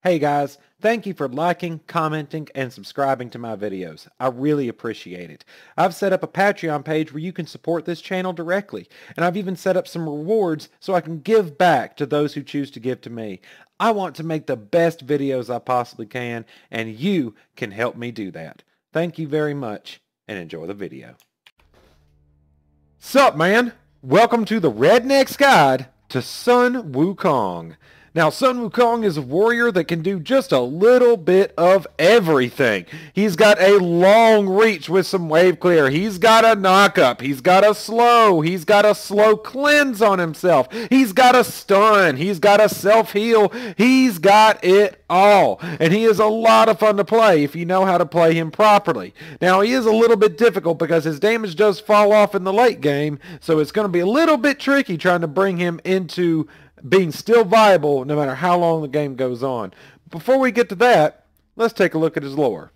Hey guys, thank you for liking, commenting, and subscribing to my videos. I really appreciate it. I've set up a Patreon page where you can support this channel directly, and I've even set up some rewards so I can give back to those who choose to give to me. I want to make the best videos I possibly can, and you can help me do that. Thank you very much, and enjoy the video. Sup, man? Welcome to the Redneck's Guide to Sun Wukong. Now, Sun Wukong is a warrior that can do just a little bit of everything. He's got a long reach with some wave clear. He's got a knock-up. He's got a slow. He's got a slow cleanse on himself. He's got a stun. He's got a self-heal. He's got it all. And he is a lot of fun to play if you know how to play him properly. Now, he is a little bit difficult because his damage does fall off in the late game, so it's going to be a little bit tricky trying to bring him into being still viable no matter how long the game goes on. Before we get to that, let's take a look at his lore.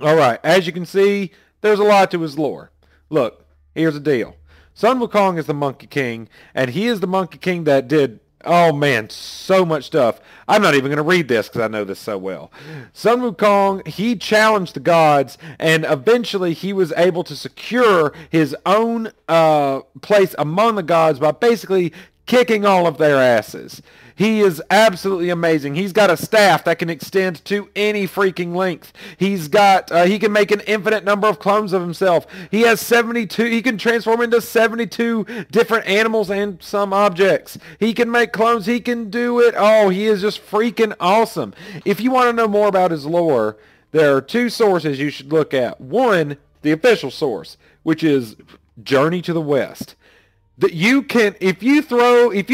Alright, as you can see, there's a lot to his lore. Look, here's the deal. Sun Wukong is the Monkey King, and he is the Monkey King that did, oh man, so much stuff. I'm not even going to read this because I know this so well. Sun Wukong, he challenged the gods, and eventually he was able to secure his own place among the gods by basically kicking all of their asses. He is absolutely amazing. He's got a staff that can extend to any freaking length. He's got, he can make an infinite number of clones of himself. He has 72, he can transform into 72 different animals and some objects. He can make clones, he can do it all. He is just freaking awesome. If you want to know more about his lore, there are two sources you should look at. One, the official source, which is Journey to the West. That you can, if you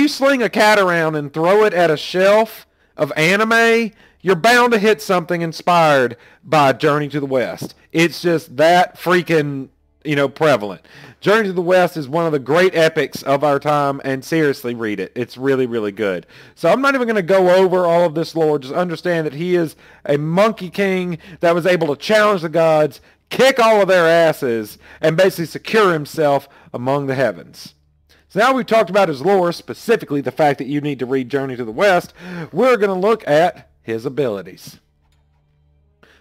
sling a cat around and throw it at a shelf of anime, you're bound to hit something inspired by Journey to the West. It's just that freaking, prevalent. Journey to the West is one of the great epics of our time, and seriously, read it. It's really, really good. So I'm not even going to go over all of this lore. Just understand that he is a Monkey King that was able to challenge the gods, kick all of their asses, and basically secure himself among the heavens. So now we've talked about his lore, specifically the fact that you need to read Journey to the West, we're going to look at his abilities.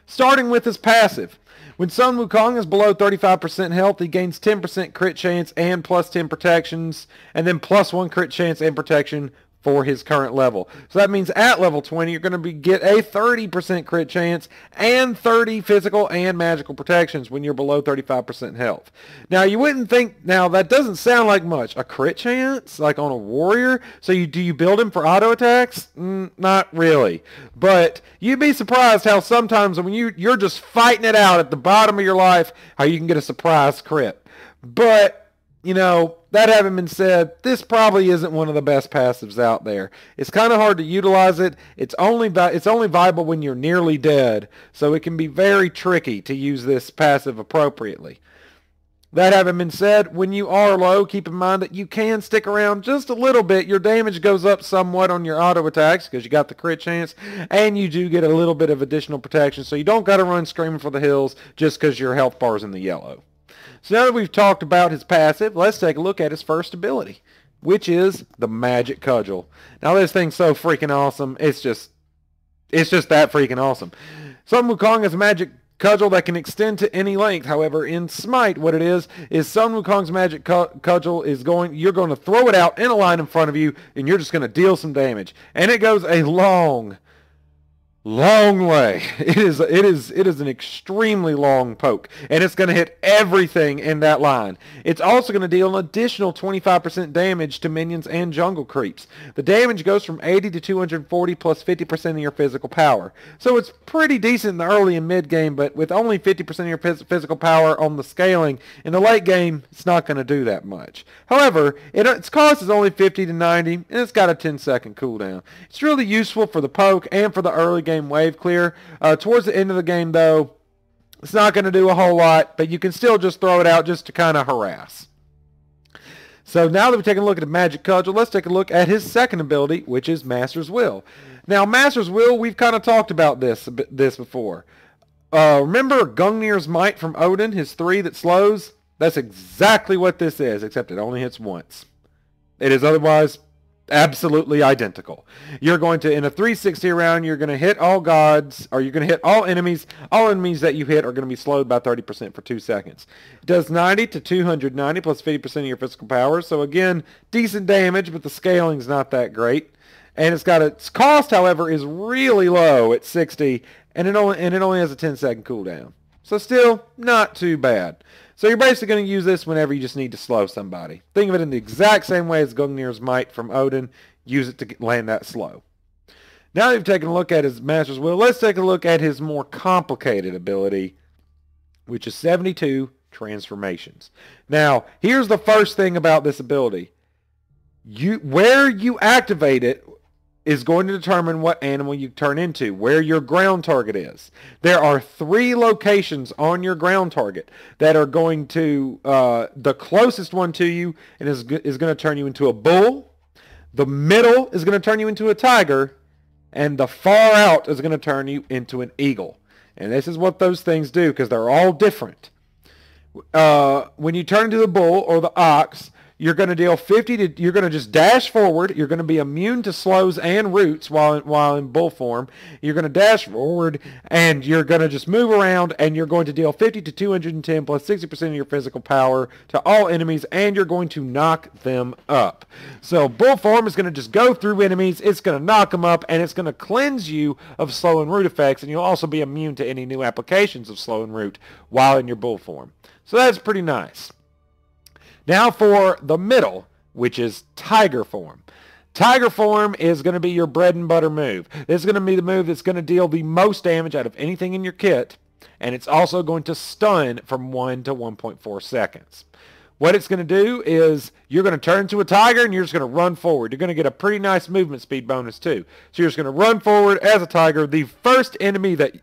Starting with his passive. When Sun Wukong is below 35% health, he gains 10% crit chance and plus 10 protections, and then plus 1 crit chance and protection for his current level. So that means at level 20, you're going to get a 30% crit chance and 30 physical and magical protections when you're below 35% health. Now, you wouldn't think, now that doesn't sound like much. A crit chance, like on a warrior? So do you build him for auto attacks? Not really. But you'd be surprised how sometimes when you're just fighting it out at the bottom of your life, how you can get a surprise crit. But that having been said, this probably isn't one of the best passives out there. It's kind of hard to utilize it. It's only viable when you're nearly dead, so it can be very tricky to use this passive appropriately. That having been said, when you are low, keep in mind that you can stick around just a little bit. Your damage goes up somewhat on your auto attacks because you got the crit chance, and you do get a little bit of additional protection, so you don't got to run screaming for the hills just because your health bar is in the yellow. So now that we've talked about his passive, let's take a look at his first ability, which is the Magic Cudgel. Now this thing's so freaking awesome. It's just that freaking awesome. Sun Wukong has a Magic Cudgel that can extend to any length. However, in Smite, what it is Sun Wukong's Magic Cudgel is you're going to throw it out in a line in front of you, and you're just going to deal some damage. And it goes a long way. It is an extremely long poke, and it's going to hit everything in that line. It's also going to deal an additional 25% damage to minions and jungle creeps. The damage goes from 80 to 240 plus 50% of your physical power. So it's pretty decent in the early and mid game, but with only 50% of your physical power on the scaling, in the late game, it's not going to do that much. However, its cost is only 50 to 90, and it's got a 10-second cooldown. It's really useful for the poke and for the early game wave clear. Towards the end of the game, though, it's not going to do a whole lot, but you can still just throw it out just to kind of harass. So now that we've taken a look at the Magic Cudgel, let's take a look at his second ability, which is Master's Will. Now, Master's Will, we've kind of talked about this before. Remember Gungnir's Might from Odin, his 3 that slows? That's exactly what this is, except it only hits once. It is otherwise absolutely identical. You're going to, in a 360 round, you're going to hit all gods, or you're going to hit all enemies. All enemies that you hit are going to be slowed by 30% for 2 seconds. It does 90 to 290 plus 50% of your physical power. So again, decent damage, but the scaling's not that great. And its cost, however, is really low at 60, and it only has a 10-second cooldown. So still not too bad. So you're basically going to use this whenever you just need to slow somebody. Think of it in the exact same way as Gungnir's Smite from Odin. Use it to land that slow. Now that you've taken a look at his Master's Will, let's take a look at his more complicated ability, which is 72 transformations. Now, here's the first thing about this ability. Where you activate it is going to determine what animal you turn into, where your ground target is. There are 3 locations on your ground target that are going to, the closest one to you is going to turn you into a bull, the middle is going to turn you into a tiger, and the far out is going to turn you into an eagle. And this is what those things do, because they're all different. When you turn into the bull or the ox, you're going to deal 50 to, you're going to just dash forward. You're going to be immune to slows and roots while in bull form. You're going to dash forward and you're going to just move around, and you're going to deal 50 to 210 plus 60% of your physical power to all enemies, and you're going to knock them up. So bull form is going to just go through enemies. It's going to knock them up, and it's going to cleanse you of slow and root effects, and you'll also be immune to any new applications of slow and root while in your bull form. So that's pretty nice. Now for the middle, which is tiger form. Tiger form is going to be your bread and butter move. This is going to be the move that's going to deal the most damage out of anything in your kit, and it's also going to stun from 1 to 1.4 seconds. What it's going to do is you're going to turn into a tiger, and you're just going to run forward. You're going to get a pretty nice movement speed bonus too. So you're just going to run forward as a tiger. The first enemy that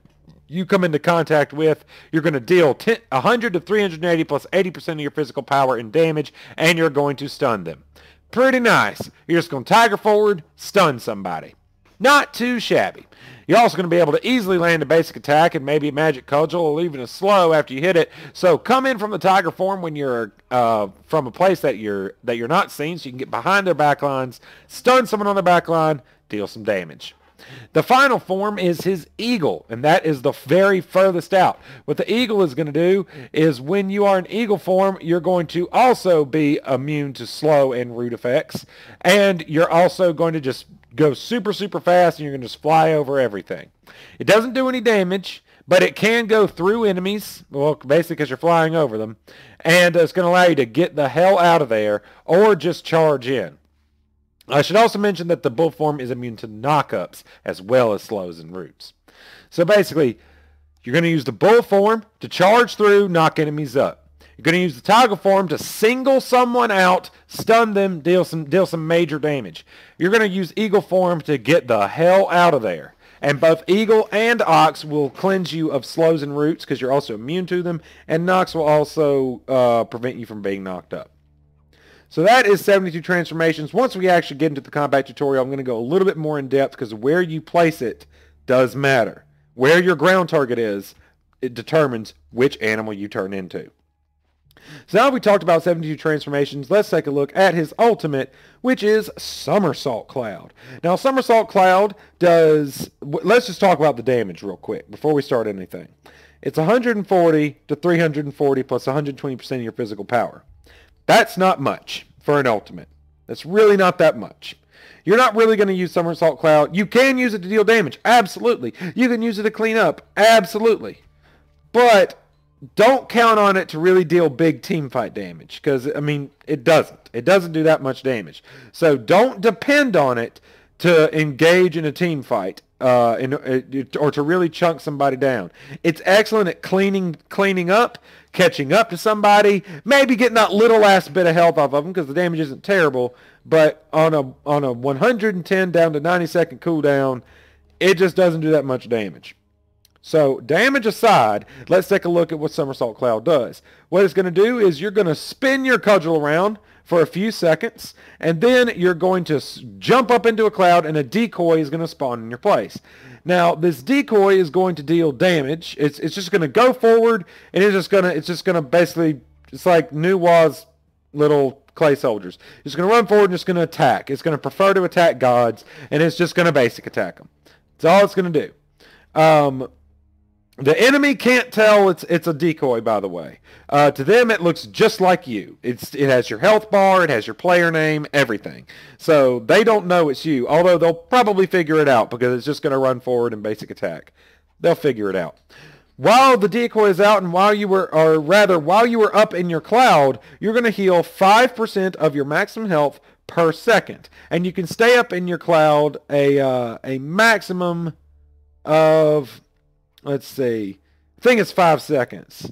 you come into contact with, you're going to deal 100 to 380 plus 80% of your physical power in damage, and you're going to stun them. Pretty nice. You're just going to tiger forward, stun somebody. Not too shabby. You're also going to be able to easily land a basic attack and maybe a magic cudgel or even a slow after you hit it. So come in from the tiger form when you're from a place that you're not seen, so you can get behind their backlines, stun someone on their backline, deal some damage. The final form is his eagle, and that is the very furthest out. What the eagle is going to do is when you are in eagle form, you're going to also be immune to slow and root effects, and you're also going to just go super, super fast, and you're going to just fly over everything. It doesn't do any damage, but it can go through enemies, well, basically because you're flying over them, and it's going to allow you to get the hell out of there or just charge in. I should also mention that the bull form is immune to knockups as well as slows and roots. So basically, you're going to use the bull form to charge through, knock enemies up. You're going to use the tiger form to single someone out, stun them, deal some major damage. You're going to use eagle form to get the hell out of there. And both eagle and ox will cleanse you of slows and roots because you're also immune to them, and nox will also prevent you from being knocked up. So that is 72 transformations. Once we actually get into the combat tutorial, I'm going to go a little bit more in depth because where you place it does matter. Where your ground target is, it determines which animal you turn into. So now we talked about 72 transformations, let's take a look at his ultimate, which is Somersault Cloud. Now Somersault Cloud does, let's just talk about the damage real quick before we start anything. It's 140 to 340 plus 120% of your physical power. That's not much for an ultimate. That's really not that much. You're not really going to use Somersault Cloud. You can use it to deal damage. Absolutely. You can use it to clean up. Absolutely. But don't count on it to really deal big team fight damage because, I mean, it doesn't. It doesn't do that much damage. So don't depend on it to engage in a team fight or to really chunk somebody down. It's excellent at cleaning up, catching up to somebody, maybe getting that little last bit of health off of them because the damage isn't terrible, but on a 110 down to 90-second cooldown, it just doesn't do that much damage. So damage aside, let's take a look at what Somersault Cloud does. What it's going to do is you're going to spin your cudgel around for a few seconds, and then you're going to jump up into a cloud, and a decoy is going to spawn in your place. Now, this decoy is going to deal damage. It's just going to go forward, and it's just going to basically, it's like Nuwa's little clay soldiers. It's going to run forward and it's going to attack. It's going to prefer to attack gods, and it's just going to basic attack them. That's all it's going to do. The enemy can't tell it's a decoy, by the way. To them, it looks just like you. It has your health bar, it has your player name, everything. So they don't know it's you, although they'll probably figure it out because it's just going to run forward and basic attack. They'll figure it out. While the decoy is out and while you were up in your cloud, you're going to heal 5% of your maximum health per second. And you can stay up in your cloud a maximum of, let's see, I think it's 5 seconds.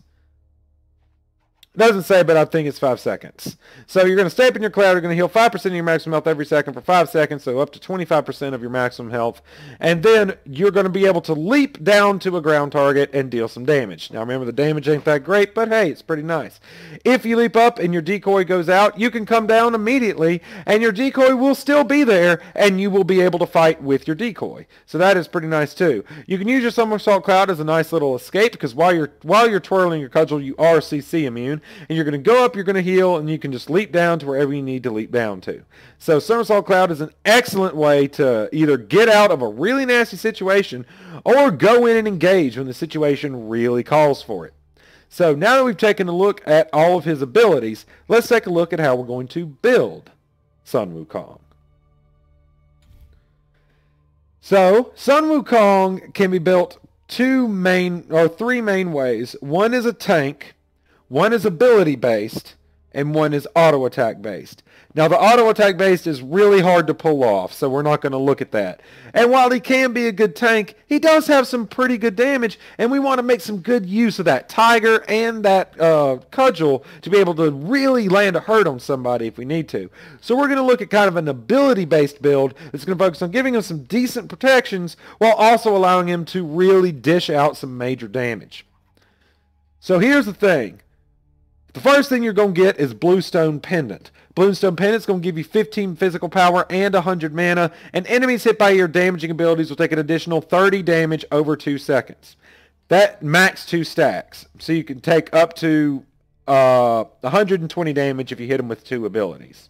It doesn't say, but I think it's 5 seconds. So you're going to stay up in your cloud. You're going to heal 5% of your maximum health every second for 5 seconds, so up to 25% of your maximum health. And then you're going to be able to leap down to a ground target and deal some damage. Now remember, the damage ain't that great, but hey, it's pretty nice. If you leap up and your decoy goes out, you can come down immediately, and your decoy will still be there, and you will be able to fight with your decoy. So that is pretty nice too. You can use your somersault cloud as a nice little escape, because while you're twirling your cudgel, you are CC immune. And you're going to go up, you're going to heal, and you can just leap down to wherever you need to leap down to. So Somersault Cloud is an excellent way to either get out of a really nasty situation or go in and engage when the situation really calls for it. So now that we've taken a look at all of his abilities, let's take a look at how we're going to build Sun Wukong. So Sun Wukong can be built three main ways. One is a tank, one is ability based, and one is auto attack based. Now the auto attack based is really hard to pull off, so we're not going to look at that. And while he can be a good tank, he does have some pretty good damage, and we want to make some good use of that tiger and that cudgel to be able to really land a hurt on somebody if we need to. So we're going to look at kind of an ability based build that's going to focus on giving him some decent protections while also allowing him to really dish out some major damage. So here's the thing. The first thing you're going to get is Bluestone Pendant. Bluestone Pendant is going to give you 15 physical power and 100 mana, and enemies hit by your damaging abilities will take an additional 30 damage over 2 seconds. That max 2 stacks, so you can take up to 120 damage if you hit them with 2 abilities.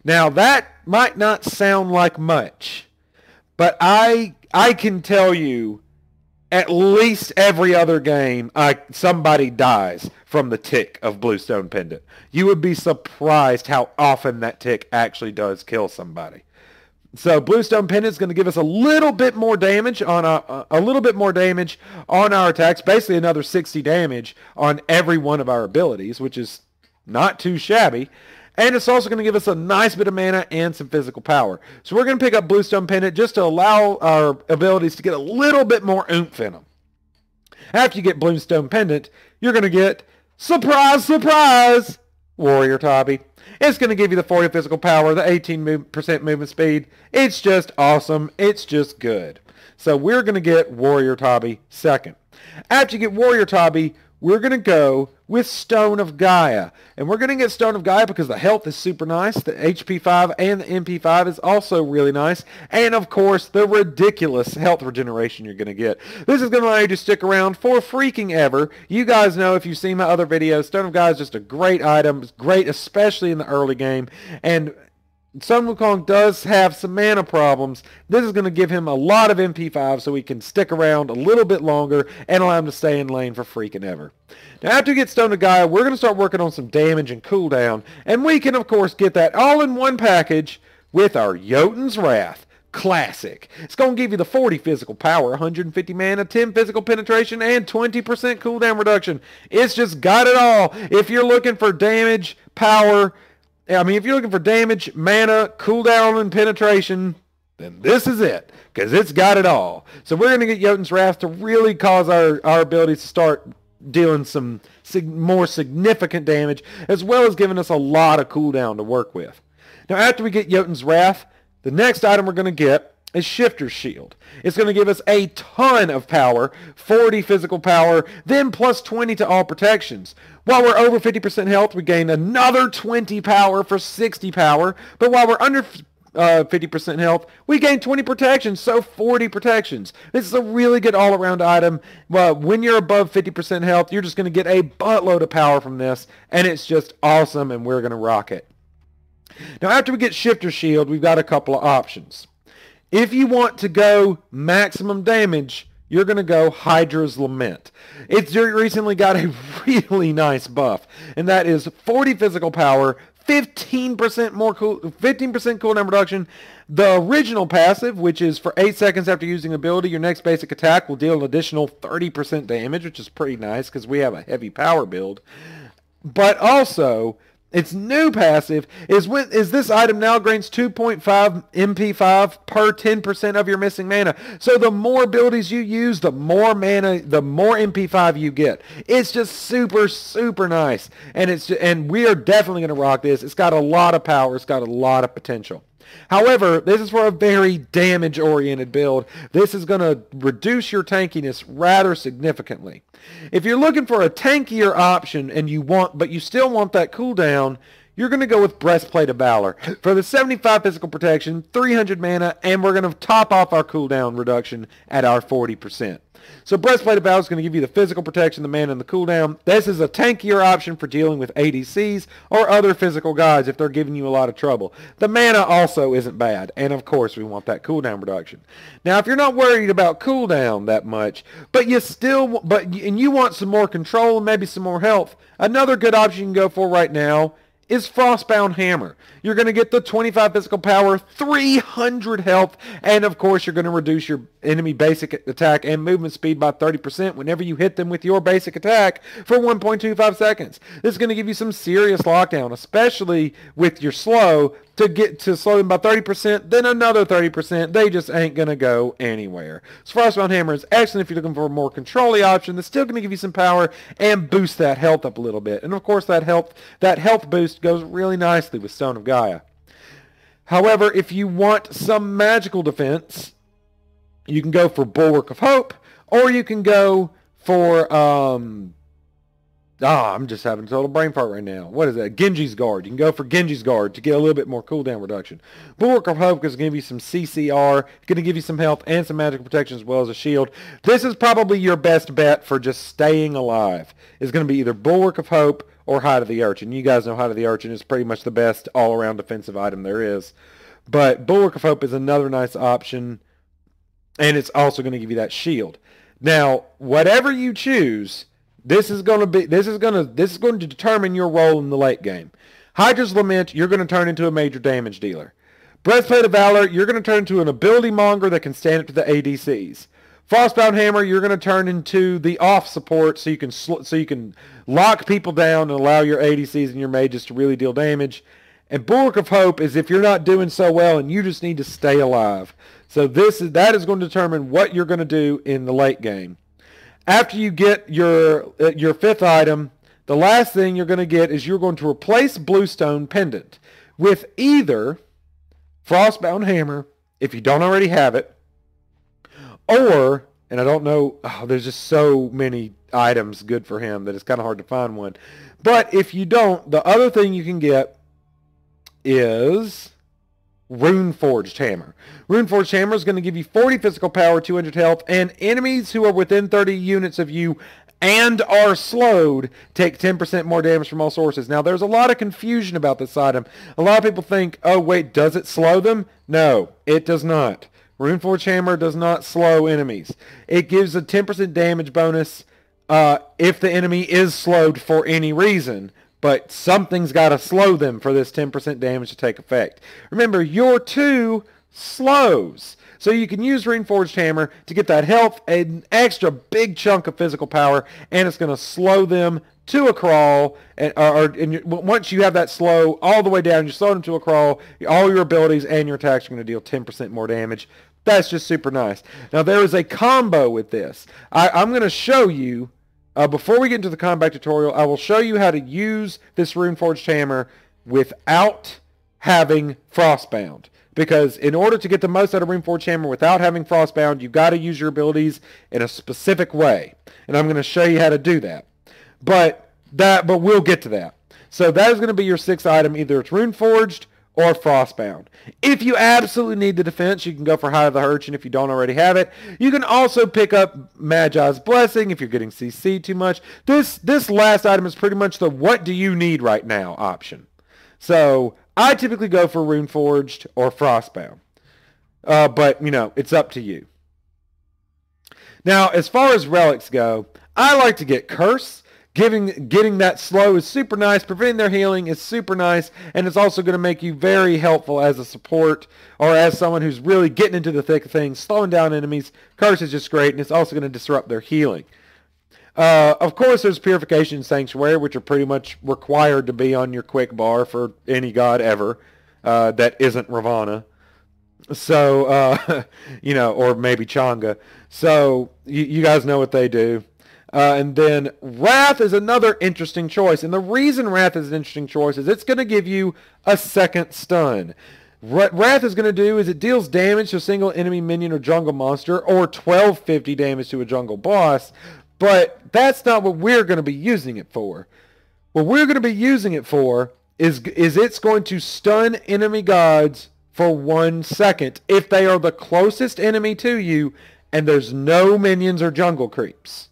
Now that might not sound like much, but I can tell you at least every other game, somebody dies from the tick of Bluestone Pendant. You would be surprised how often that tick actually does kill somebody. So Bluestone Pendant is going to give us a little bit more damage on our attacks, basically another 60 damage on every one of our abilities, which is not too shabby. And it's also going to give us a nice bit of mana and some physical power. So we're going to pick up Bluestone Pendant just to allow our abilities to get a little bit more oomph in them. After you get Bluestone Pendant, you're going to get, surprise, surprise, Warrior Tabi. It's going to give you the 40 physical power, the 18% movement speed. It's just awesome. It's just good. So we're going to get Warrior Tabi second. After you get Warrior Tabi, we're going to go with Stone of Gaia. And we're going to get Stone of Gaia because the health is super nice. The HP 5 and the MP 5 is also really nice. And, of course, the ridiculous health regeneration you're going to get. This is going to allow you to stick around for freaking ever. You guys know, if you've seen my other videos, Stone of Gaia is just a great item. It's great, especially in the early game. And Sun Wukong does have some mana problems. This is going to give him a lot of MP5 so he can stick around a little bit longer and allow him to stay in lane for freaking ever. Now after we get Stone of Gaia, we're going to start working on some damage and cooldown, and we can of course get that all in one package with our Jotun's Wrath Classic. It's going to give you the 40 physical power, 150 mana, 10 physical penetration, and 20% cooldown reduction. It's just got it all. If you're looking for damage, power, if you're looking for damage, mana, cooldown, and penetration, then this is it, because it's got it all. So we're going to get Jotun's Wrath to really cause our abilities to start dealing some more significant damage, as well as giving us a lot of cooldown to work with. Now, after we get Jotun's Wrath, the next item we're going to get is Shifter's Shield. It's going to give us a ton of power, 40 physical power, then plus 20 to all protections. While we're over 50% health, we gain another 20 power for 60 power. But while we're under 50% health, we gain 20 protections, so 40 protections. This is a really good all-around item. When you're above 50% health, you're just going to get a buttload of power from this, and it's just awesome, and we're going to rock it. Now, after we get Shifter Shield, we've got a couple of options. If you want to go maximum damage, you're going to go Hydra's Lament. It's recently got a really nice buff, and that is 40 physical power, 15% more 15% cooldown reduction. The original passive, which is for 8 seconds after using ability, your next basic attack will deal an additional 30% damage, which is pretty nice because we have a heavy power build. But also, its new passive is this item now gains 2.5 MP5 per 10% of your missing mana. So the more abilities you use, the more mana, the more MP5 you get. It's just super, super nice. And we are definitely going to rock this. It's got a lot of power. It's got a lot of potential. However, this is for a very damage-oriented build. This is going to reduce your tankiness rather significantly. If you're looking for a tankier option but you still want that cooldown, you're going to go with Breastplate of Valor. For the 75 physical protection, 300 mana, and we're going to top off our cooldown reduction at our 40%. So Breastplate of Valor is going to give you the physical protection, the mana, and the cooldown. This is a tankier option for dealing with ADCs or other physical guys if they're giving you a lot of trouble. The mana also isn't bad, and of course we want that cooldown reduction. Now, if you're not worried about cooldown that much, but you want some more control and maybe some more health, another good option you can go for right now is Frostbound Hammer. You're going to get the 25 physical power, 300 health, and of course you're going to reduce your enemy basic attack and movement speed by 30% whenever you hit them with your basic attack for 1.25 seconds. This is going to give you some serious lockdown, especially with your slow, to slow them by 30%, then another 30%. They just ain't going to go anywhere. So Frostbound Hammer is excellent if you're looking for a more controlly option that's still going to give you some power and boost that health up a little bit. And of course that health boost goes really nicely with Stone of Gaia. However, if you want some magical defense, you can go for Bulwark of Hope, or you can go for I'm just having a total brain fart right now. What is that? Genji's Guard. You can go for Genji's Guard to get a little bit more cooldown reduction. Bulwark of Hope is going to give you some CCR, going to give you some health and some magical protection as well as a shield. This is probably your best bet for just staying alive. It's going to be either Bulwark of Hope or Hide of the Urchin. You guys know Hide of the Urchin is pretty much the best all-around defensive item there is. But Bulwark of Hope is another nice option, and it's also going to give you that shield. Now, whatever you choose, this is going to determine your role in the late game. Hydra's Lament, you're going to turn into a major damage dealer. Breastplate of Valor, you're going to turn into an ability monger that can stand up to the ADCs. Frostbound Hammer, you're going to turn into the off support so you can lock people down and allow your ADCs and your mages to really deal damage. And Bulwark of Hope is if you're not doing so well and you just need to stay alive. So that is going to determine what you're going to do in the late game. After you get your fifth item, the last thing you're going to get is you're going to replace Bluestone Pendant with either Frostbound Hammer, if you don't already have it, or, and I don't know, there's just so many items good for him that it's kind of hard to find one. But if you don't, the other thing you can get is Runeforged Hammer. Runeforged Hammer is going to give you 40 physical power, 200 health, and enemies who are within 30 units of you and are slowed take 10% more damage from all sources. Now, there's a lot of confusion about this item. A lot of people think, oh, wait, does it slow them? No, it does not. Runeforged Hammer does not slow enemies. It gives a 10% damage bonus if the enemy is slowed for any reason. But something's got to slow them for this 10% damage to take effect. Remember, your 2 slows. So you can use Runeforged Hammer to get that health, an extra big chunk of physical power, and it's going to slow them to a crawl. Once you have that slow all the way down, you slow them to a crawl, all your abilities and your attacks are going to deal 10% more damage. That's just super nice. Now, there is a combo with this. I'm going to show you. Before we get into the combat tutorial, I will show you how to use this Runeforged Hammer without having Frostbound. Because in order to get the most out of Runeforged Hammer without having Frostbound, you've got to use your abilities in a specific way. And I'm going to show you how to do that. But we'll get to that. So that is going to be your 6th item. Either it's Runeforged or Frostbound. If you absolutely need the defense, you can go for Hide of the Urchin if you don't already have it. You can also pick up Magi's Blessing if you're getting CC too much. This last item is pretty much the what do you need right now option. So I typically go for Runeforged or Frostbound. But, you know, it's up to you. Now, as far as relics go, I like to get Curse. Getting that slow is super nice. Preventing their healing is super nice. And it's also going to make you very helpful as a support or as someone who's really getting into the thick of things, slowing down enemies. Curse is just great, and it's also going to disrupt their healing. Of course, there's Purification and Sanctuary, which are pretty much required to be on your quick bar for any god ever that isn't Ravana. So, you know, or maybe Changa. So, you guys know what they do. And then Wrath is another interesting choice. And the reason Wrath is an interesting choice is it's going to give you a second stun. What Wrath is going to do is it deals damage to a single enemy minion or jungle monster, or 1250 damage to a jungle boss. But that's not what we're going to be using it for. What we're going to be using it for is it's going to stun enemy gods for 1 second if they are the closest enemy to you and there's no minions or jungle creeps.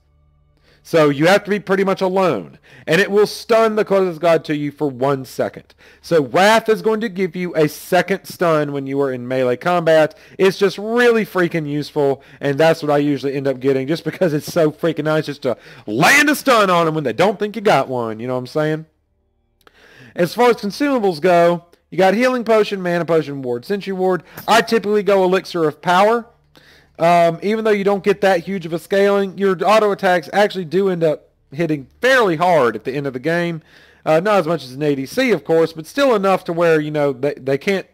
So you have to be pretty much alone. And it will stun the closest god to you for 1 second. So Wrath is going to give you a second stun when you are in melee combat. It's just really freaking useful. And that's what I usually end up getting. Just because it's so freaking nice just to land a stun on them when they don't think you got one. You know what I'm saying? As far as consumables go, you got Healing Potion, Mana Potion, Ward, Sentry Ward. I typically go Elixir of Power. Even though you don't get that huge of a scaling, your auto attacks actually do end up hitting fairly hard at the end of the game. Not as much as an ADC, of course, but still enough to where, you know, they can't,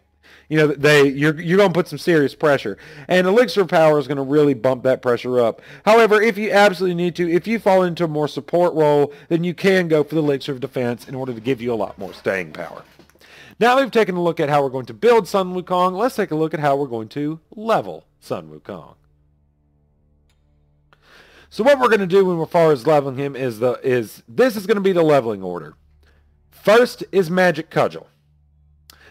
you know, you're going to put some serious pressure. And Elixir of Power is going to really bump that pressure up. However, if you absolutely need to, if you fall into a more support role, then you can go for the Elixir of Defense in order to give you a lot more staying power. Now we've taken a look at how we're going to build Sun Wukong. Let's take a look at how we're going to level Sun Wukong. So what we're going to do as far as leveling him is this is going to be the leveling order. First is Magic Cudgel.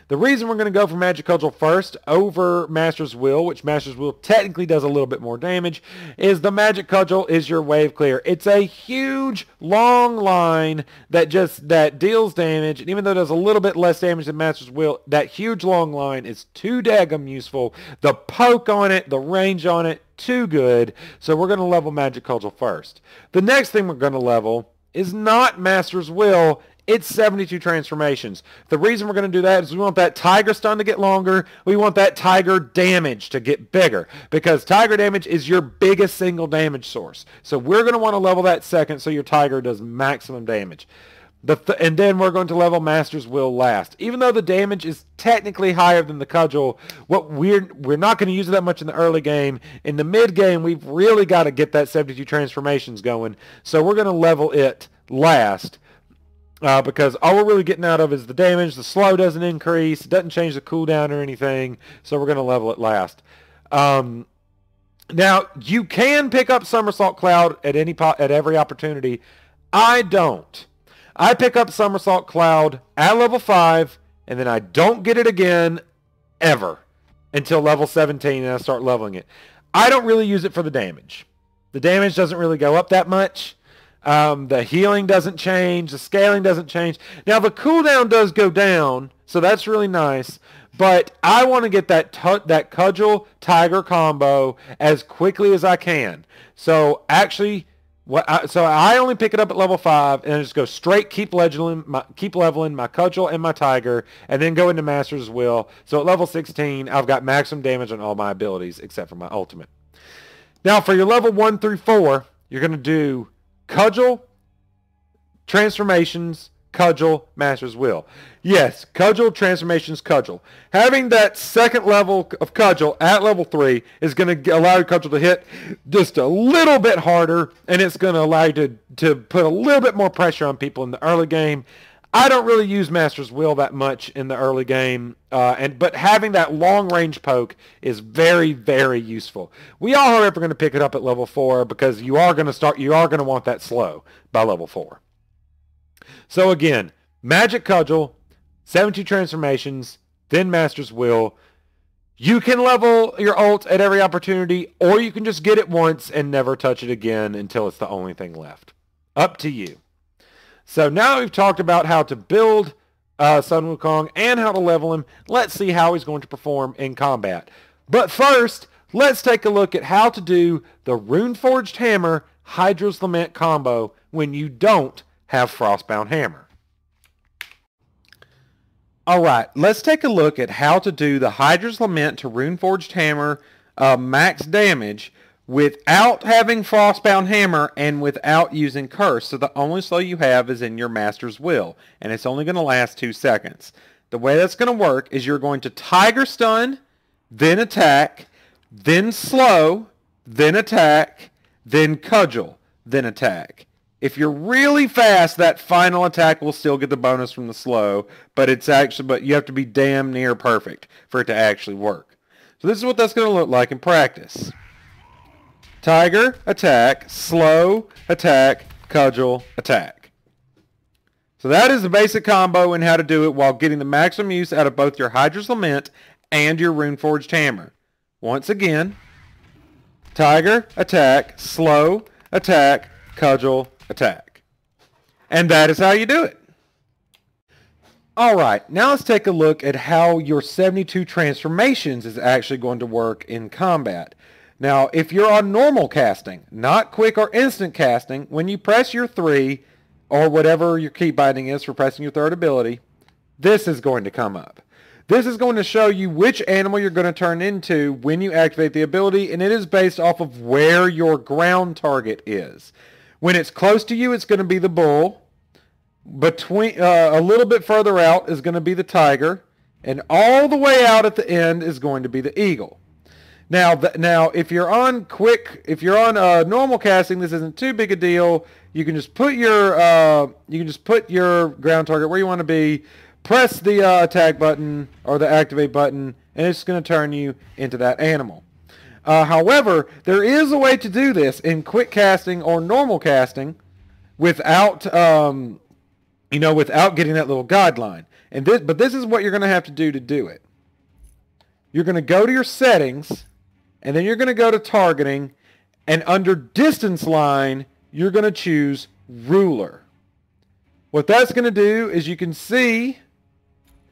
The reason we're going to go for Magic Cudgel first over Master's Will, which Master's Will technically does a little bit more damage, is the Magic Cudgel is your wave clear. It's a huge, long line that deals damage, and even though it does a little bit less damage than Master's Will, that huge long line is too daggum useful. The poke on it, the range on it, too good. So we're going to level Magic Cudgel first. The next thing we're going to level is not Master's Will. It's 72 transformations. The reason we're going to do that is we want that tiger stun to get longer. We want that tiger damage to get bigger, because tiger damage is your biggest single damage source. So we're going to want to level that second so your tiger does maximum damage. And then we're going to level Master's Will last. Even though the damage is technically higher than the cudgel, we're not going to use it that much in the early game. In the mid game, we've really got to get that 72 transformations going. So we're going to level it last. Because all we're really getting out of is the damage. The slow doesn't increase. It doesn't change the cooldown or anything. So we're going to level it last. Now, you can pick up Somersault Cloud at every opportunity. I don't. I pick up Somersault Cloud at level 5, and then I don't get it again ever until level 17, and I start leveling it. I don't really use it for the damage. The damage doesn't really go up that much. The healing doesn't change. The scaling doesn't change. Now, the cooldown does go down, so that's really nice. But I want to get that Cudgel Tiger combo as quickly as I can. So, actually, I only pick it up at level 5, and I just go straight, keep leveling my Cudgel and my Tiger, and then go into Master's Will. So, at level 16, I've got maximum damage on all my abilities, except for my ultimate. Now, for your level 1 through 4, you're going to do Cudgel, Transformations, Cudgel, Master's Will. Yes, Cudgel, Transformations, Cudgel. Having that second level of Cudgel at level 3 is going to allow your Cudgel to hit just a little bit harder, and it's going to allow you to put a little bit more pressure on people in the early game. I don't really use Master's Will that much in the early game, but having that long-range poke is very, very useful. We are, however, going to pick it up at level 4 because you are going to want that slow by level 4. So again, Magic Cudgel, 72 transformations, then Master's Will. You can level your ult at every opportunity, or you can just get it once and never touch it again until it's the only thing left. Up to you. So now we've talked about how to build Sun Wukong and how to level him. Let's see how he's going to perform in combat. But first, let's take a look at how to do the Runeforged Hammer Hydra's Lament combo when you don't have Frostbound Hammer. Alright, let's take a look at how to do the Hydra's Lament to Runeforged Hammer max damage without having Frostbound Hammer and without using Curse. So the only slow you have is in your Master's Will, and it's only going to last 2 seconds. The way that's going to work is you're going to Tiger Stun, then attack, then slow, then attack, then cudgel, then attack. If you're really fast, that final attack will still get the bonus from the slow, but you have to be damn near perfect for it to actually work. So this is what that's going to look like in practice. Tiger, attack, slow, attack, cudgel, attack. So that is the basic combo and how to do it while getting the maximum use out of both your Hydra's Lament and your Runeforged Hammer. Once again, Tiger, attack, slow, attack, cudgel, attack. And that is how you do it. Alright, now let's take a look at how your 72 transformations is actually going to work in combat. Now, if you're on normal casting, not quick or instant casting, when you press your 3, or whatever your key binding is for pressing your third ability, this is going to come up. This is going to show you which animal you're going to turn into when you activate the ability, and it is based off of where your ground target is. When it's close to you, it's going to be the bull. Between a little bit further out is going to be the tiger, and all the way out at the end is going to be the eagle. Now, if you're on normal casting, this isn't too big a deal. You can just put your ground target where you want to be. Press the attack button or the activate button, and it's going to turn you into that animal. However, there is a way to do this in quick casting or normal casting without without getting that little guideline. But this is what you're going to have to do it. You're going to go to your settings, and then you're going to go to targeting, and under distance line, you're going to choose ruler. What that's going to do is you can see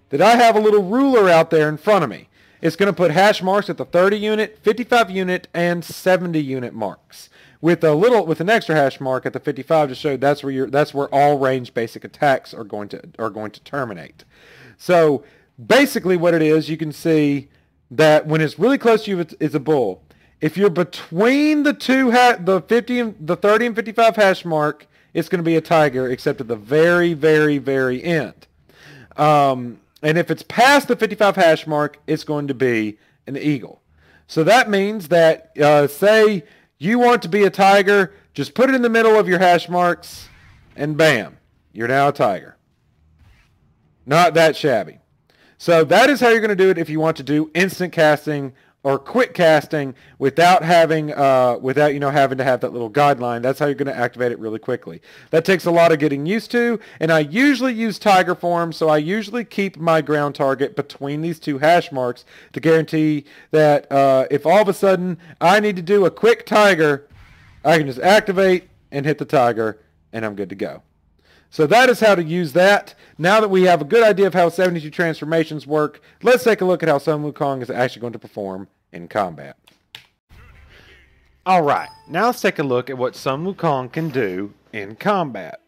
that I have a little ruler out there in front of me. It's going to put hash marks at the 30 unit, 55 unit, and 70 unit marks, with an extra hash mark at the 55 to show that's where all range basic attacks are going to terminate. So basically, what it is, you can see that when it's really close to you, it's a bull. If you're between the 30 and 55 hash mark, it's going to be a tiger, except at the very, very, very end. And if it's past the 55 hash mark, it's going to be an eagle. So that means that, say you want to be a tiger, just put it in the middle of your hash marks, and bam, you're now a tiger. Not that shabby. So that is how you're going to do it if you want to do instant casting or quick casting without having having to have that little guideline. That's how you're going to activate it really quickly. That takes a lot of getting used to, and I usually use tiger form, so I usually keep my ground target between these two hash marks to guarantee that if all of a sudden I need to do a quick tiger, I can just activate and hit the tiger, and I'm good to go. So that is how to use that. Now that we have a good idea of how 72 transformations work, let's take a look at how Sun Wukong is actually going to perform in combat. Alright, now let's take a look at what Sun Wukong can do in combat.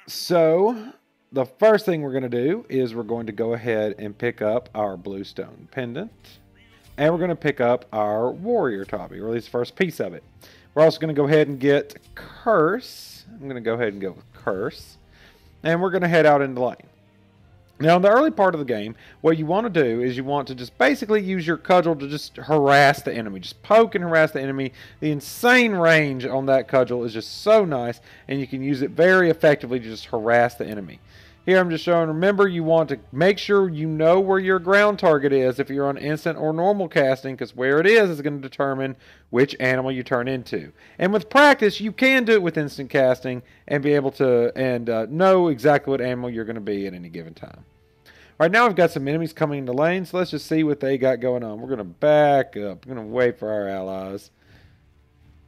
So, the first thing we're going to do is we're going to go ahead and pick up our Bluestone Pendant. And we're going to pick up our Warrior Toppy, or at least the first piece of it. We're also going to go ahead and get Curse. I'm going to go ahead and go with Curse. And we're going to head out into lane. Now, in the early part of the game, what you want to do is you want to just basically use your cudgel to just harass the enemy. Just poke and harass the enemy. The insane range on that cudgel is just so nice, and you can use it very effectively to just harass the enemy. Here I'm just showing, remember, you want to make sure you know where your ground target is if you're on instant or normal casting, because where it is going to determine which animal you turn into. And with practice, you can do it with instant casting and be able to know exactly what animal you're going to be at any given time. All right, now we've got some enemies coming into lane, so let's just see what they got going on. We're going to back up. We're going to wait for our allies.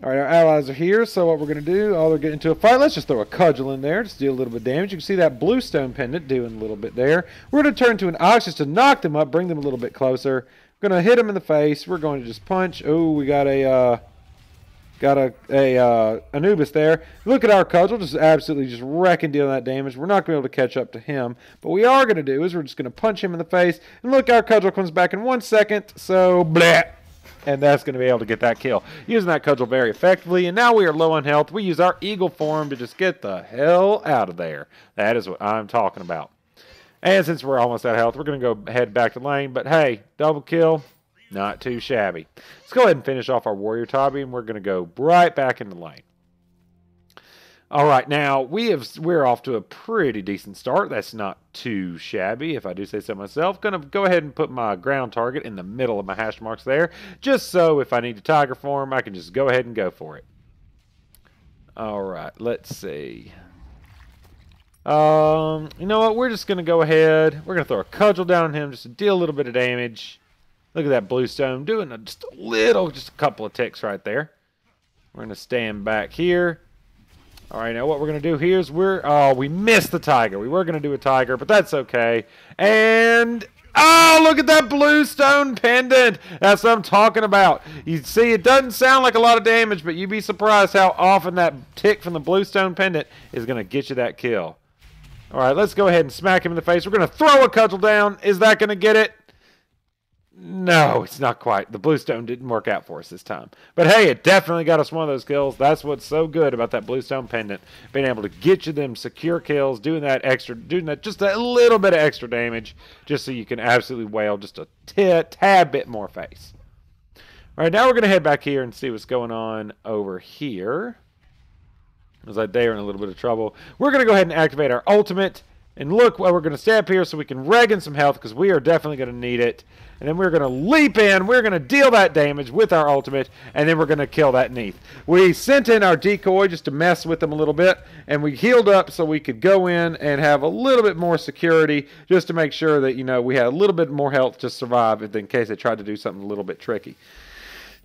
All right, our allies are here, so what we're going to do, they're getting into a fight. Let's just throw a cudgel in there, just do a little bit of damage. You can see that blue stone pendant doing a little bit there. We're going to turn to an ox just to knock them up, bring them a little bit closer. We're going to hit them in the face. We're going to just punch. Oh, we got a Anubis there. Look at our cudgel, just absolutely just wrecking, dealing that damage. We're not going to be able to catch up to him. But what we are going to do is we're just going to punch him in the face. And look, our cudgel comes back in 1 second. So, bleh. And that's going to be able to get that kill. Using that cudgel very effectively. And now we are low on health. We use our eagle form to just get the hell out of there. That is what I'm talking about. And since we're almost out of health, we're going to go head back to lane. But hey, double kill, not too shabby. Let's go ahead and finish off our warrior Tabi. And we're going to go right back into lane. All right, now we're off to a pretty decent start. That's not too shabby, if I do say so myself. Going to go ahead and put my ground target in the middle of my hash marks there, just so if I need to tiger form, I can just go ahead and go for it. All right, let's see. You know what? We're just going to go ahead. We're going to throw a cudgel down on him just to deal a little bit of damage. Look at that blue stone doing just a couple of ticks right there. We're going to stand back here. All right, now what we're going to do here is we missed the tiger. We were going to do a tiger, but that's okay. And, oh, look at that blue stone pendant. That's what I'm talking about. You see, it doesn't sound like a lot of damage, but you'd be surprised how often that tick from the blue stone pendant is going to get you that kill. All right, let's go ahead and smack him in the face. We're going to throw a cudgel down. Is that going to get it? No, it's not quite. The bluestone didn't work out for us this time. But hey, it definitely got us one of those kills. That's what's so good about that bluestone pendant. Being able to get you them secure kills, doing that just a little bit of extra damage, just so you can absolutely wail just a tad bit more face. All right, now we're going to head back here and see what's going on over here. Looks like they are in a little bit of trouble. We're going to go ahead and activate our ultimate. And look, we're going to stay up here so we can reg in some health because we are definitely going to need it. And then we're going to leap in. We're going to deal that damage with our ultimate. And then we're going to kill that Neath. We sent in our decoy just to mess with them a little bit. And we healed up so we could go in and have a little bit more security just to make sure that, we had a little bit more health to survive in case they tried to do something a little bit tricky.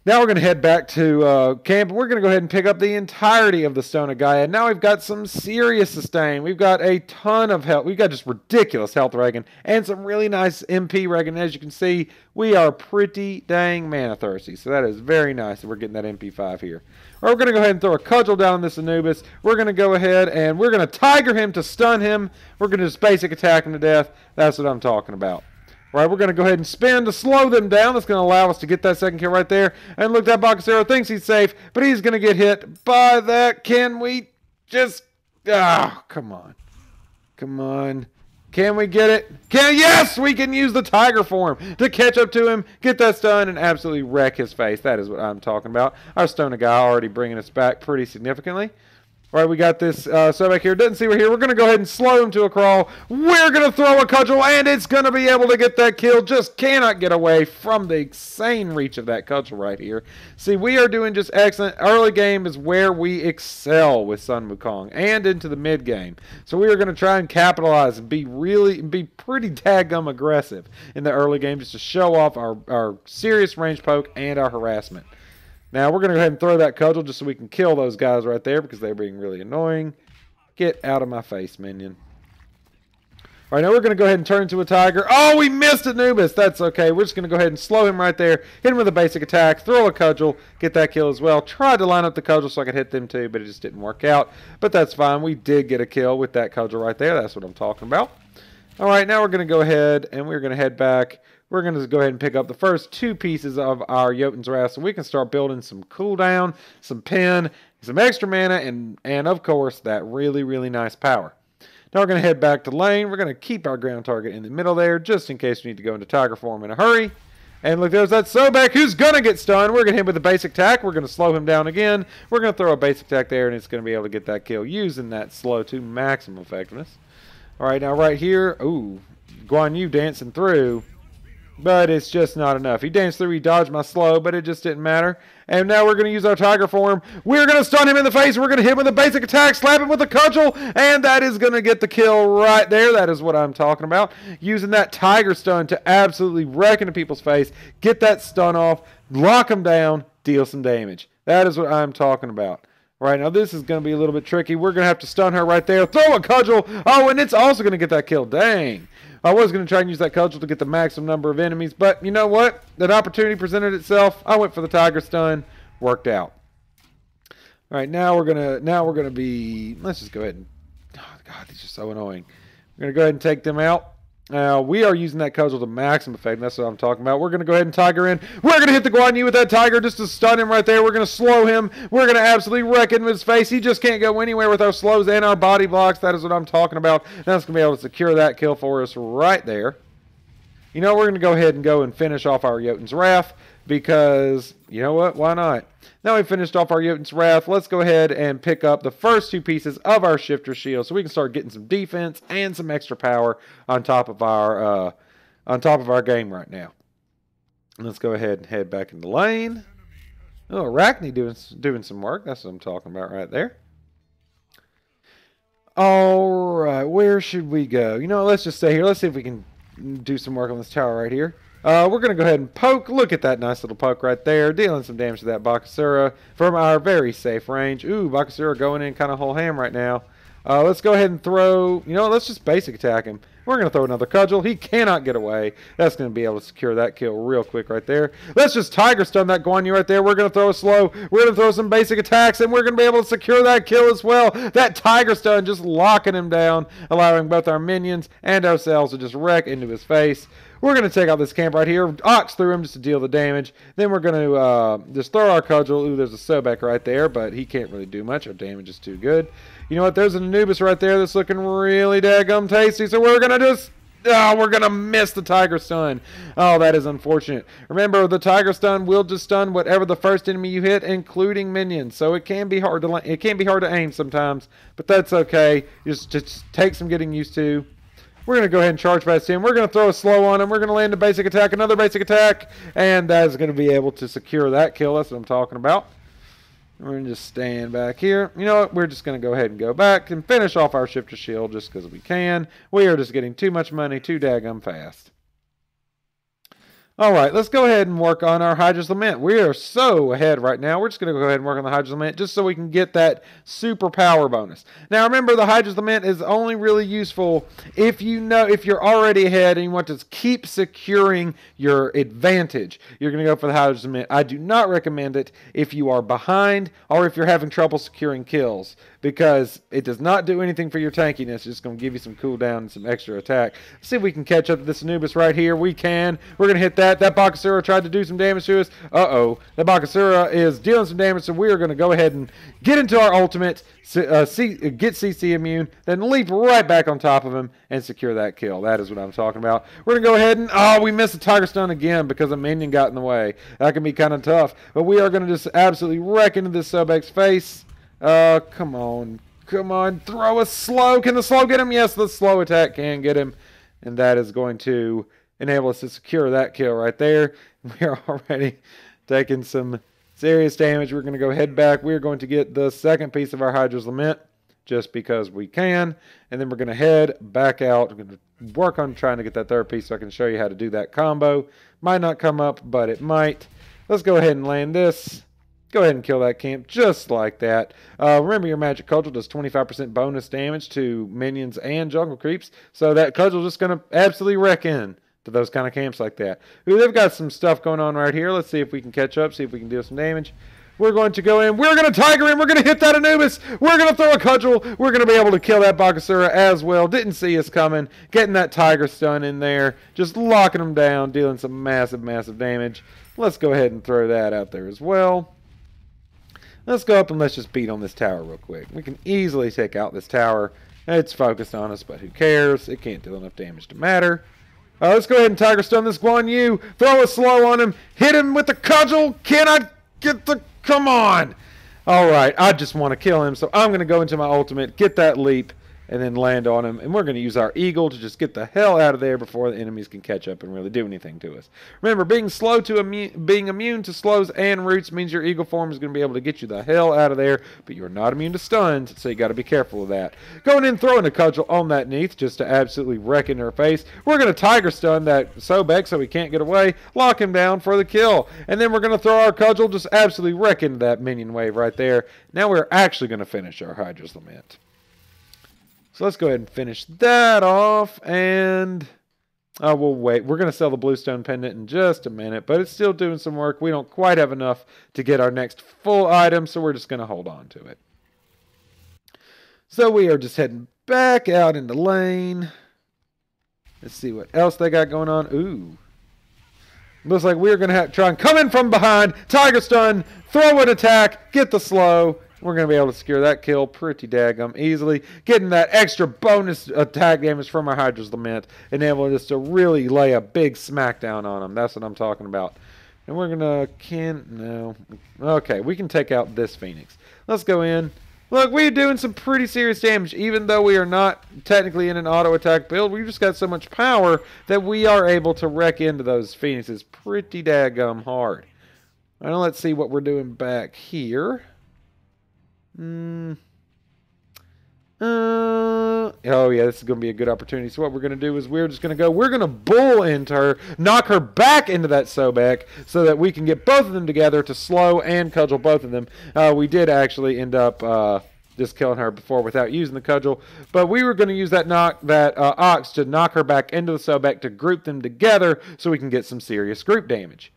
Now we're going to head back to camp. We're going to go ahead and pick up the entirety of the Stone of Gaia. Now we've got some serious sustain. We've got a ton of health. We've got just ridiculous health regging and some really nice MP regging. As you can see, we are pretty dang mana thirsty. So that is very nice that we're getting that MP5 here. We're going to go ahead and throw a cudgel down on this Anubis. We're going to go ahead and we're going to tiger him to stun him. We're going to just basic attack him to death. That's what I'm talking about. All right, we're going to go ahead and spin to slow them down. That's going to allow us to get that second kill right there. And look, that Bakasero thinks he's safe, but he's going to get hit by that. Can we just... Oh, come on. Come on. Can we get it? Yes, we can use the tiger form to catch up to him, get that stun, and absolutely wreck his face. That is what I'm talking about. Our Stone of Gaia already bringing us back pretty significantly. All right, we got this back here. Doesn't see we're here. We're going to go ahead and slow him to a crawl. We're going to throw a cudgel, and it's going to be able to get that kill. Just cannot get away from the insane reach of that cudgel right here. See, we are doing just excellent. Early game is where we excel with Sun Wukong and into the mid game. So we are going to try and capitalize and be pretty daggum aggressive in the early game just to show off our serious range poke and our harassment. Now, we're going to go ahead and throw that cudgel just so we can kill those guys right there because they're being really annoying. Get out of my face, minion. All right, now we're going to go ahead and turn into a tiger. Oh, we missed Anubis. That's okay. We're just going to go ahead and slow him right there, hit him with a basic attack, throw a cudgel, get that kill as well. Tried to line up the cudgel so I could hit them too, but it just didn't work out. But that's fine. We did get a kill with that cudgel right there. That's what I'm talking about. All right, now we're going to go ahead and we're going to head back. We're going to go ahead and pick up the first two pieces of our Jotun's Wrath so we can start building some cooldown, some pen, some extra mana, and of course, that really, really nice power. Now we're going to head back to lane. We're going to keep our ground target in the middle there just in case we need to go into tiger form in a hurry. And look, there's that Sobek who's going to get stunned. We're going to hit him with a basic attack. We're going to slow him down again. We're going to throw a basic attack there, and it's going to be able to get that kill using that slow to maximum effectiveness. All right, now right here, ooh, Guan Yu dancing through. But it's just not enough. He danced through, he dodged my slow, but it just didn't matter. And now we're going to use our tiger form. We're going to stun him in the face. We're going to hit him with a basic attack, slap him with a cudgel, and that is going to get the kill right there. That is what I'm talking about. Using that tiger stun to absolutely wreck into people's face, get that stun off, lock them down, deal some damage. That is what I'm talking about. Right now, this is going to be a little bit tricky. We're going to have to stun her right there. Throw a cudgel. Oh, and it's also going to get that kill. Dang. I was going to try and use that cudgel to get the maximum number of enemies, but you know what? That opportunity presented itself. I went for the tiger stun. Worked out. All right, now we're gonna be. Let's just go ahead and. Oh God, these are so annoying. We're gonna go ahead and take them out. Now we are using that cudgel to maximum effect. And that's what I'm talking about. We're gonna go ahead and tiger in. We're gonna hit the Guan Yu with that tiger just to stun him right there. We're gonna slow him. We're gonna absolutely wreck him in his face. He just can't go anywhere with our slows and our body blocks. That is what I'm talking about. That's gonna be able to secure that kill for us right there. You know, we're going to go ahead and finish off our Jotun's Wrath because, you know what, why not? Now we finished off our Jotun's Wrath, let's go ahead and pick up the first two pieces of our Shifter Shield so we can start getting some defense and some extra power on top of our game right now. Let's go ahead and head back into lane. Oh, Arachne doing some work. That's what I'm talking about right there. All right, where should we go? You know, let's just stay here. Let's see if we can do some work on this tower right here. We're going to go ahead and poke. Look at that nice little poke right there. Dealing some damage to that Bakasura from our very safe range. Ooh, Bakasura going in kind of whole ham right now. Let's go ahead and throw... You know what? Let's just basic attack him. We're going to throw another cudgel. He cannot get away. That's going to be able to secure that kill real quick right there. Let's just tiger stun that Guan Yu right there. We're going to throw a slow. We're going to throw some basic attacks, and we're going to be able to secure that kill as well. That tiger stun just locking him down, allowing both our minions and ourselves to just wreck into his face. We're going to take out this camp right here, ox through him just to deal the damage. Then we're going to just throw our cudgel. Ooh, there's a Sobek right there, but he can't really do much. Our damage is too good. You know what? There's an Anubis right there that's looking really daggum tasty. So we're going to just... Oh, we're going to miss the tiger stun. Oh, that is unfortunate. Remember, the tiger stun will just stun whatever the first enemy you hit, including minions. So it can be hard to aim sometimes, but that's okay. Just take some getting used to. We're going to go ahead and charge past him. We're going to throw a slow on him. We're going to land a basic attack, another basic attack, and that is going to be able to secure that kill. That's what I'm talking about. We're going to just stand back here. You know what? We're just going to go ahead and go back and finish off our Shifter Shield just because we can. We are just getting too much money too daggum fast. All right, let's go ahead and work on our Hydra's Lament. We are so ahead right now. We're just going to go ahead and work on the Hydra's Lament just so we can get that super power bonus. Now, remember, the Hydra's Lament is only really useful if you're already ahead and you want to keep securing your advantage. You're going to go for the Hydra's Lament. I do not recommend it if you are behind or if you're having trouble securing kills because it does not do anything for your tankiness. It's just going to give you some cooldown and some extra attack. Let's see if we can catch up to this Anubis right here. We can. We're going to hit that. That Bakasura tried to do some damage to us. Uh-oh. That Bakasura is dealing some damage, so we are going to go ahead and get into our ultimate, get CC immune, then leap right back on top of him and secure that kill. That is what I'm talking about. We're going to go ahead and... Oh, we missed the tiger stun again because a minion got in the way. That can be kind of tough. But we are going to just absolutely wreck into this Sobek's face. Come on. Come on. Throw a slow. Can the slow get him? Yes, the slow attack can get him. And that is going to enable us to secure that kill right there. We are already taking some serious damage. We're going to go head back. We're going to get the second piece of our Hydra's Lament just because we can. And then we're going to head back out. We're going to work on trying to get that third piece so I can show you how to do that combo. Might not come up, but it might. Let's go ahead and land this. Go ahead and kill that camp just like that. Remember, your magic cudgel does 25% bonus damage to minions and jungle creeps. So that cudgel is just going to absolutely wreck in to those kind of camps like that. Ooh, they've got some stuff going on right here. Let's see if we can catch up, see if we can deal some damage. We're going to go in. We're going to tiger him. We're going to hit that Anubis. We're going to throw a cudgel. We're going to be able to kill that Bakasura as well. Didn't see us coming. Getting that tiger stun in there. Just locking him down. Dealing some massive, massive damage. Let's go ahead and throw that out there as well. Let's go up and let's just beat on this tower real quick. We can easily take out this tower. It's focused on us, but who cares? It can't do enough damage to matter. Let's go ahead and tiger stun this Guan Yu. Throw a slow on him. Hit him with the cudgel. Can I get the... Come on. All right. I just want to kill him, so I'm going to go into my ultimate, get that leap, and then land on him. And we're going to use our eagle to just get the hell out of there before the enemies can catch up and really do anything to us. Remember, being immune to slows and roots means your eagle form is going to be able to get you the hell out of there, but you're not immune to stuns, so you got to be careful of that. Going in, throwing a cudgel on that Neath just to absolutely wreck in her face. We're going to tiger stun that Sobek so he can't get away, lock him down for the kill, and then we're going to throw our cudgel, just absolutely wreck into that minion wave right there. Now we're actually going to finish our Hydra's Lament. So let's go ahead and finish that off, and we'll wait. We're going to sell the Bluestone Pendant in just a minute, but it's still doing some work. We don't quite have enough to get our next full item, so we're just going to hold on to it. So we are just heading back out in the lane. Let's see what else they got going on. Ooh. Looks like we're going to have to try and come in from behind, tiger stun, throw an attack, get the slow. We're going to be able to secure that kill pretty daggum easily. Getting that extra bonus attack damage from our Hydra's Lament, enabling us to really lay a big smackdown on them. That's what I'm talking about. And we're going to, okay, we can take out this Phoenix. Let's go in. Look, we're doing some pretty serious damage, even though we are not technically in an auto-attack build. We've just got so much power that we are able to wreck into those Phoenixes pretty daggum hard. Now, let's see what we're doing back here. Oh, yeah, this is going to be a good opportunity. So what we're going to do is we're going to bull into her, knock her back into that Sobek so that we can get both of them together to slow and cudgel both of them. We did actually end up just killing her before without using the cudgel, but we were going to use that Ox to knock her back into the Sobek to group them together so we can get some serious group damage.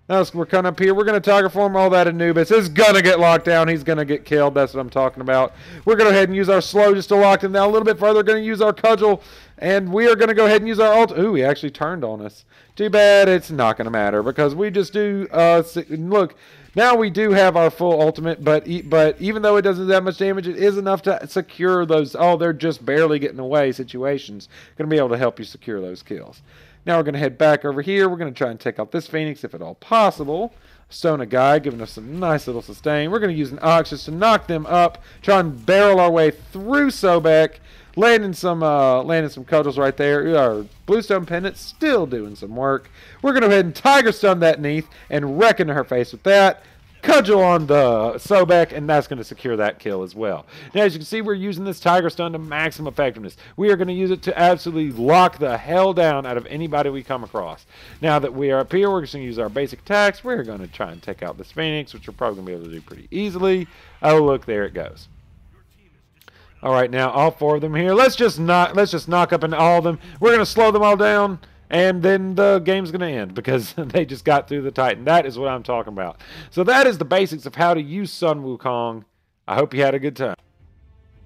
Now we're coming up here. We're going to tiger form all that Anubis. It's going to get locked down. He's going to get killed. That's what I'm talking about. We're going to go ahead and use our slow just to lock him down a little bit further. We're going to use our cudgel. And we are going to go ahead and use our ult. Ooh, he actually turned on us. Too bad it's not going to matter because we just do... look, now we do have our full ultimate, but even though it doesn't do that much damage, it is enough to secure those, they're just barely getting away situations. Going to be able to help you secure those kills. Now we're going to head back over here. We're going to try and take out this Phoenix if at all possible. Stone a guy, giving us some nice little sustain. We're going to use an Ox just to knock them up. Try and barrel our way through Sobek. Landing some cudgels right there. Our Bluestone Pendant still doing some work. We're going to go ahead and tiger stun that Neath and wreck into her face with that. Cudgel on the Sobek, and that's going to secure that kill as well. Now, as you can see, we're using this tiger stun to maximum effectiveness. We are going to use it to absolutely lock the hell down out of anybody we come across. Now that we are up here, we're just going to use our basic attacks. We're going to try and take out this Phoenix, which we're probably going to be able to do pretty easily. Oh, look, there it goes. All right, now all four of them here. Let's just knock up into all of them. We're going to slow them all down. And then the game's going to end because they just got through the Titan. That is what I'm talking about. So that is the basics of how to use Sun Wukong. I hope you had a good time.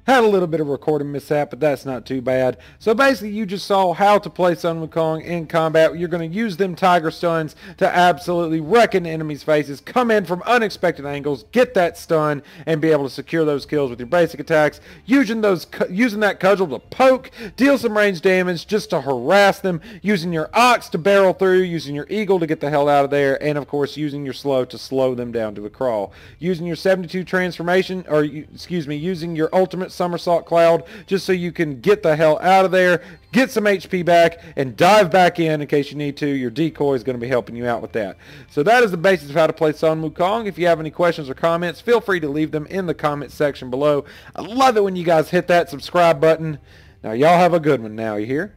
Had a little bit of recording mishap, but that's not too bad. So basically, you just saw how to play Sun Wukong in combat. You're going to use them tiger stuns to absolutely wreck into enemies' faces, come in from unexpected angles, get that stun, and be able to secure those kills with your basic attacks. Using that cudgel to poke, deal some range damage just to harass them. Using your Ox to barrel through, using your eagle to get the hell out of there, and of course, using your slow to slow them down to a crawl. Using your 72 transformation, or excuse me, using your ultimate somersault cloud just so you can get the hell out of there, get some HP back, and dive back in case you need to. Your decoy is going to be helping you out with that. So that is the basics of how to play Sun Wukong. If you have any questions or comments, feel free to leave them in the comments section below. I love it when you guys hit that subscribe button. Now y'all have a good one now, you hear?